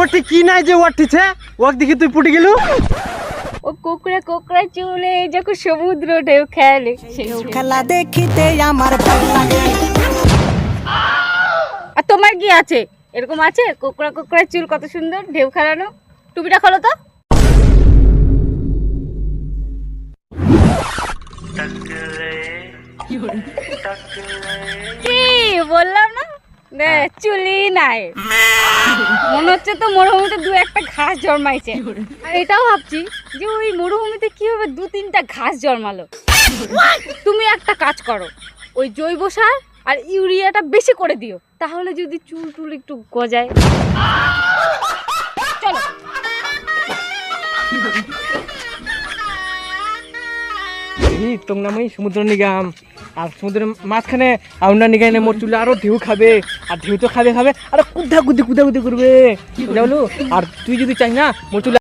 ওটি কি নাই যে ওটিছে ওক দেখি তুই পুটি গেলু। ও কোকড়া কোকড়া চুলে যখন সমুদ্র ঢেউ খেলে খেলা দেখিতে আমার ভালো লাগে। আর তোমার কি আছে এরকম আছে কোকড়া কোকড়া চুল কত সুন্দর ঢেউ খেলানো? টুপিটা খোলো তো। কি বললাম না চুলি নাই, মনে হচ্ছে তো মরুভূমিতে দু একটা ঘাস জন্মাইছে। আর এটাও ভাবছি যে ওই মরুভূমিতে কিভাবে দু তিনটা ঘাস জন্মালো। তুমি একটা কাজ করো, ওই জৈব সার আর ইউরিয়াটা বেশি করে দিও, তাহলে যদি চুল টুল একটু গজায়। চলো তোর নামই সমুদ্র নিগাম, আর সমুদ্রের মাঝখানে আউন্ডা নিগাইনে মোর চুলে আরো ঢেউ খাবে, আর ঢেউ তো খাবে খাবে আর কুদা কুদি করবে, বুঝা বলু। আর তুই যদি চাই না মোর চুলে